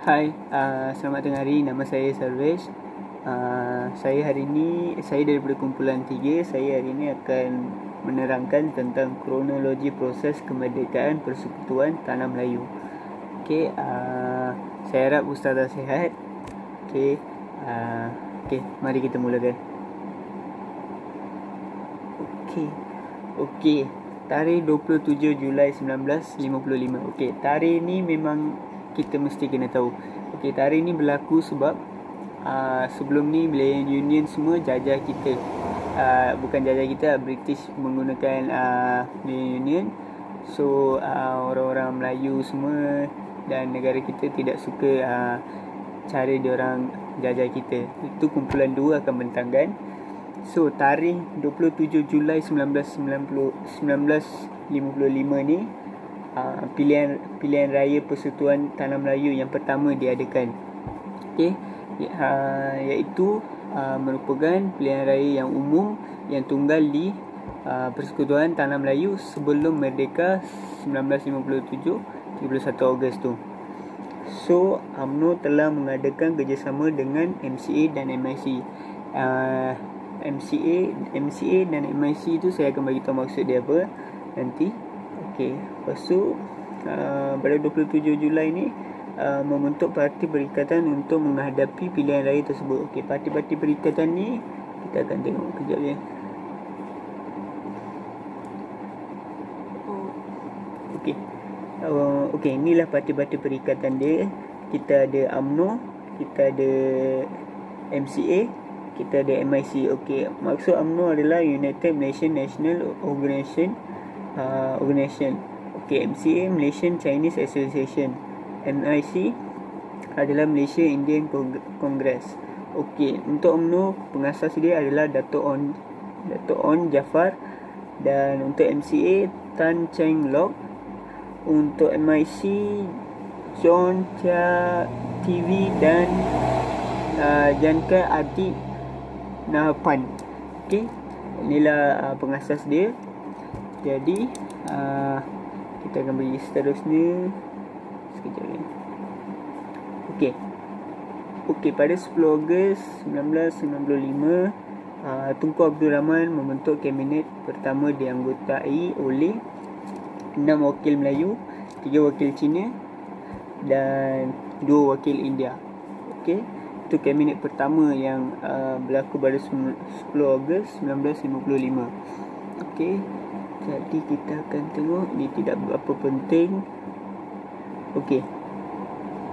Hai, selamat tengah hari. Nama saya Sarvesh. Saya hari ini, saya daripada kumpulan 3. Saya hari ini akan menerangkan tentang kronologi proses kemerdekaan Persekutuan Tanah Melayu. Okey, saya harap Ustazah sihat. Okey, mari kita mulakan. Okey, tarikh 27 Julai 1955. Okey, tarikh ni memang kita mesti kena tahu. Okey, tarikh ni berlaku sebab sebelum ni Malayan Union semua jajah kita. Bukan jajah kita, British menggunakan Malayan Union. So orang-orang Melayu semua dan negara kita tidak suka cara diorang jajah kita. Itu kumpulan 2 akan bentangkan. So tarikh 27 Julai 1955 ni pilihan raya Persekutuan Tanah Melayu yang pertama diadakan. Okey, iaitu merupakan pilihan raya yang umum yang tunggal di Persekutuan Tanah Melayu sebelum merdeka 1957 31 Ogos tu. So UMNO telah mengadakan kerjasama dengan MCA dan MIC. MCA dan MIC tu saya akan bagi tahu maksud dia apa nanti. Okey, lepas tu pada 27 Julai ni membentuk parti perikatan untuk menghadapi pilihan raya tersebut. Okey, parti-parti perikatan ni kita akan tengok kejap je. Okey, inilah parti-parti perikatan dia. Kita ada UMNO, kita ada MCA, kita ada MIC. Okey, maksud UMNO adalah United Malaysian National Organisation. Okey, MCA Malaysian Chinese Association. MIC adalah Malaysia Indian Congress. Okey, untuk UMNO pengasas dia adalah Dato' On Jaafar, dan untuk MCA Tan Cheng Lock. Untuk MIC John Chia TV dan Janka Adik Nahapan. Okey, inilah pengasas dia. Jadi kita akan bagi seterusnya sekejap ni. Okey, pada 10 Ogos 1995 Tunku Abdul Rahman membentuk kabinet pertama dianggotai oleh 6 wakil Melayu, 3 wakil Cina dan 2 wakil India. Okey, itu kabinet pertama yang berlaku pada 10 Ogos 1955. Okey, jadi kita akan tengok, ini tidak berapa penting. Okey,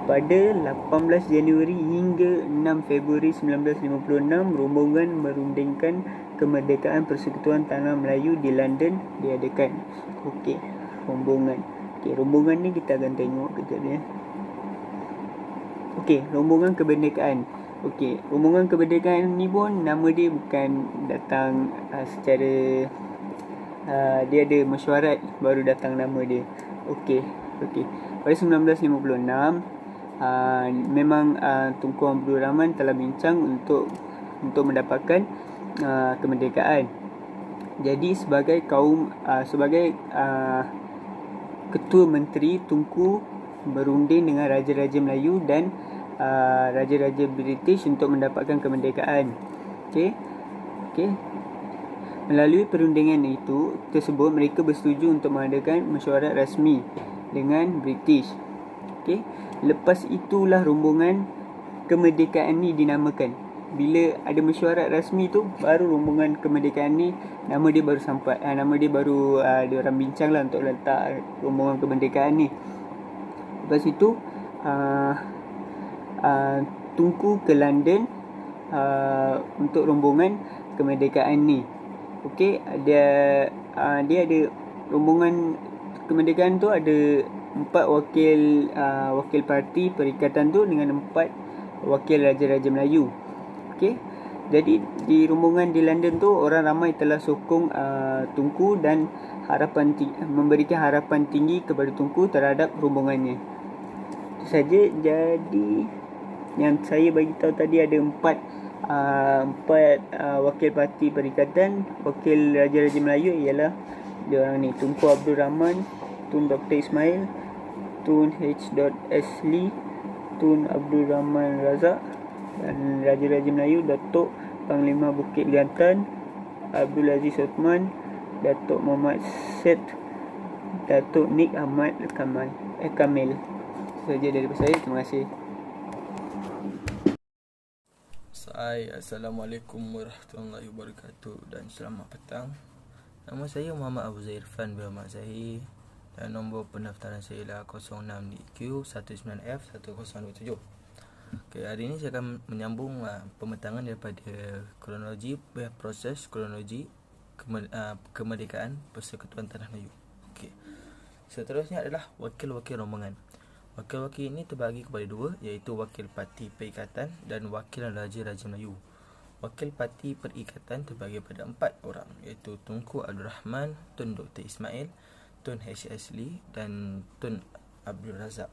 pada 18 Januari hingga 6 Februari 1956 rombongan merundingkan kemerdekaan Persekutuan Tanah Melayu di London diadakan. Okey, rombongan ni kita akan tengok kejap ya. Okey, rombongan kemerdekaan. Okey, rombongan kemerdekaan ni pun nama dia bukan datang secara dia ada mesyuarat baru datang nama dia. Okey. Pada 1956 memang Tunku Abdul Rahman telah bincang untuk mendapatkan kemerdekaan. Jadi sebagai Ketua Menteri, Tunku berunding dengan Raja-Raja Melayu dan Raja-Raja British untuk mendapatkan kemerdekaan. Okey. Melalui perundingan tersebut mereka bersetuju untuk mengadakan mesyuarat rasmi dengan British. Okey. Lepas itulah rombongan kemerdekaan ni dinamakan. Bila ada mesyuarat rasmi tu, baru rombongan kemerdekaan ni nama dia baru sampai. Nama dia baru diorang bincang lah untuk letak rombongan kemerdekaan ni. Lepas itu Tunku ke London untuk rombongan kemerdekaan ni. Okey, dia ada rombongan kemerdekaan tu ada 4 wakil parti perikatan tu dengan 4 wakil Raja-Raja Melayu. Okey, jadi di rombongan di London tu orang ramai telah sokong Tunku dan memberikan harapan tinggi kepada Tunku terhadap rombongannya. Itu saja. Jadi yang saya bagi tahu tadi ada 4 wakil parti perikatan. Wakil Raja-Raja Melayu ialah diorang ni, Tunku Abdul Rahman, Tun Dr. Ismail, Tun H. Ashley, Tun Abdul Rahman Razak. Dan Raja-Raja Melayu Datuk Panglima Bukit Liantan Abdul Aziz Othman, Datuk Muhammad Syed, Datuk Nik Ahmad Kamil. Saja dari saya. Terima kasih. Assalamualaikum warahmatullahi wabarakatuh dan selamat petang. Nama saya Muhammad Abu Zairfan bin Ahmad Zahir dan nombor pendaftaran saya ialah 06DQ19F1027. Okay, hari ini saya akan menyambung pembentangan daripada kronologi proses kronologi kemerdekaan Persekutuan Tanah Melayu. Okay. Seterusnya adalah wakil-wakil rombongan. Wakil-wakil ini terbagi kepada dua, iaitu Wakil Parti Perikatan dan Wakil Raja-Raja Melayu. Wakil Parti Perikatan terbagi pada 4 orang, iaitu Tunku Abdul Rahman, Tun Dr. Ismail, Tun H. Lee dan Tun Abdul Razak.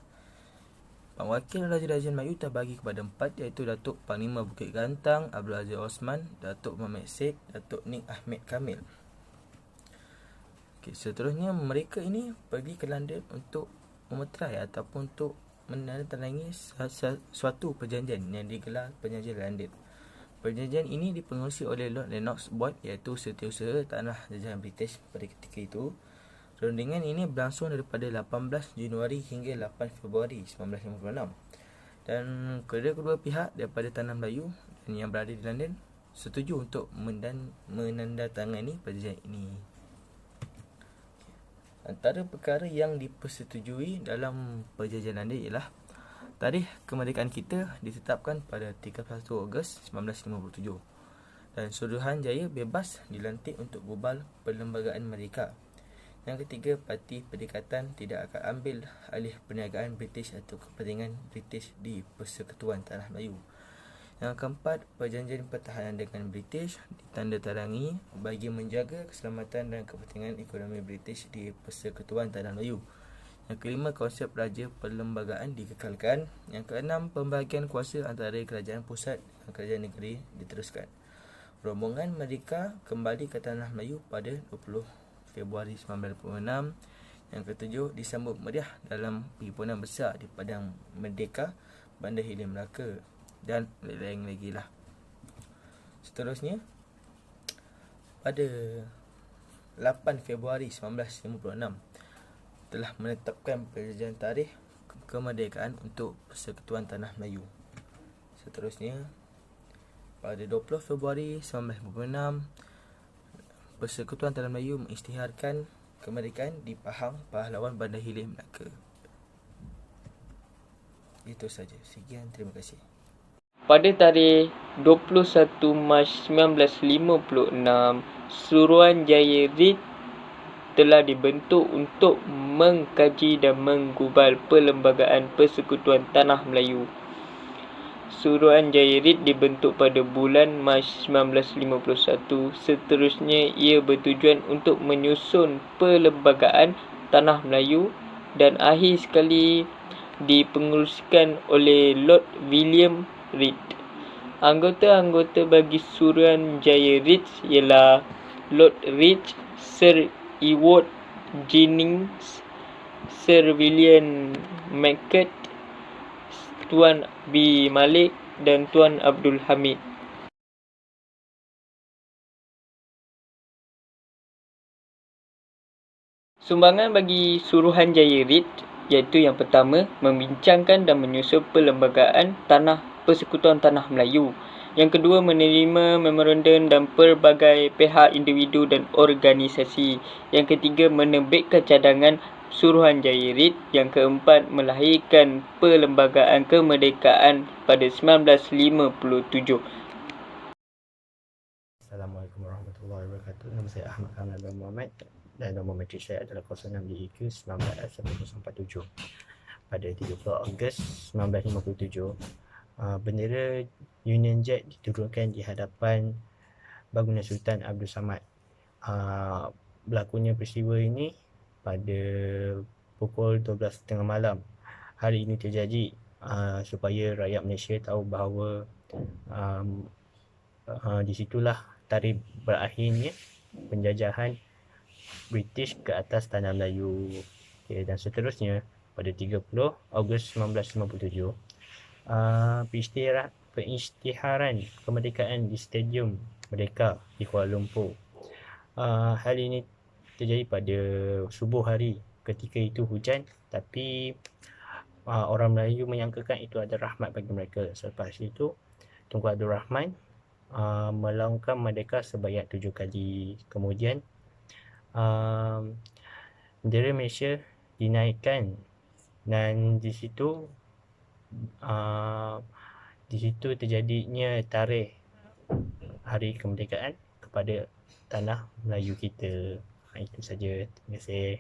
Wakil Raja-Raja Melayu terbagi kepada 4, iaitu Datuk Panglima Bukit Gantang Abdul Aziz Osman, Datuk Muhammad Syed, Datuk Nik Ahmad Kamil. Okay, seterusnya mereka ini pergi ke London untuk memeterai ataupun untuk menandatangani suatu perjanjian yang digelar Perjanjian London. Perjanjian ini dipengerusi oleh Lord Lennox Boyd, iaitu Setiausaha Tanah Jajahan British pada ketika itu. Rundingan ini berlangsung daripada 18 Januari hingga 8 Februari 1956. Dan kedua-dua pihak daripada Tanah Melayu dan yang berada di London setuju untuk menandatangani perjanjian ini. Antara perkara yang dipersetujui dalam perjanjian London ialah tarikh kemerdekaan kita ditetapkan pada 31 Ogos 1957 dan Suruhanjaya bebas dilantik untuk gubal perlembagaan mereka. Yang ketiga, Parti Perikatan tidak akan ambil alih perniagaan British atau kepentingan British di Persekutuan Tanah Melayu. Yang keempat, perjanjian pertahanan dengan British ditandatangani bagi menjaga keselamatan dan kepentingan ekonomi British di Persekutuan Tanah Melayu. Yang kelima, konsep raja perlembagaan dikekalkan. Yang keenam, pembahagian kuasa antara kerajaan pusat dan kerajaan negeri diteruskan. Rombongan mereka kembali ke Tanah Melayu pada 20 Februari 1926. Yang ketujuh, disambut meriah dalam perhimpunan besar di Padang Merdeka, Bandar Hilir Melaka dan lain-lain lagi lah. Seterusnya, pada 8 Februari 1956 telah menetapkan perjanjian tarikh kemerdekaan untuk Persekutuan Tanah Melayu. Seterusnya, pada 20 Februari 1956 Persekutuan Tanah Melayu mengisytiharkan kemerdekaan di Pahang Pahlawan Bandar Hilir Melaka. Itu saja. Sekian, terima kasih. Pada tarikh 21 Mac 1956, Suruhanjaya Reid telah dibentuk untuk mengkaji dan menggubal perlembagaan Persekutuan Tanah Melayu. Suruhanjaya Reid dibentuk pada bulan Mac 1951. Seterusnya, ia bertujuan untuk menyusun perlembagaan Tanah Melayu dan akhir sekali dipengerusikan oleh Lord William Reid. Anggota-anggota bagi Suruhanjaya Reid ialah Lord Reid, Sir Edward Jennings, Sir William Mackett, Tuan B. Malik dan Tuan Abdul Hamid. Sumbangan bagi Suruhanjaya Reid iaitu yang pertama, membincangkan dan menyusun perlembagaan Persekutuan Tanah Melayu. Yang kedua, menerima memorandum dan pelbagai pihak, individu dan organisasi. Yang ketiga, menerbitkan cadangan Suruhanjaya Reid. Yang keempat, melahirkan Perlembagaan Kemerdekaan pada 1957. Assalamualaikum warahmatullahi wabarakatuh. Nama saya Ahmad Kamil bin Muhammad dan nombor matrik saya adalah 06DEQ19F1047. Pada 30 Ogos 1957, bendera Union Jack diturunkan di hadapan bangunan Sultan Abdul Samad. Berlakunya peristiwa ini pada pukul 12.30 malam. Hari ini terjadi supaya rakyat Malaysia tahu bahawa di situlah tarikh berakhirnya penjajahan British ke atas Tanah Melayu. Okay, dan seterusnya pada 30 Ogos 1957 pengisytiharan kemerdekaan di Stadium Merdeka di Kuala Lumpur. Hal ini terjadi pada subuh hari. Ketika itu hujan, tapi orang Melayu menyangkakan itu adalah rahmat bagi mereka. Selepas itu, Tunku Abdul Rahman melaungkan merdeka sebanyak 7 kali. Kemudian bendera Malaysia dinaikkan, dan di situ terjadinya tarikh hari kemerdekaan kepada tanah Melayu kita. Itu saja. Terima kasih.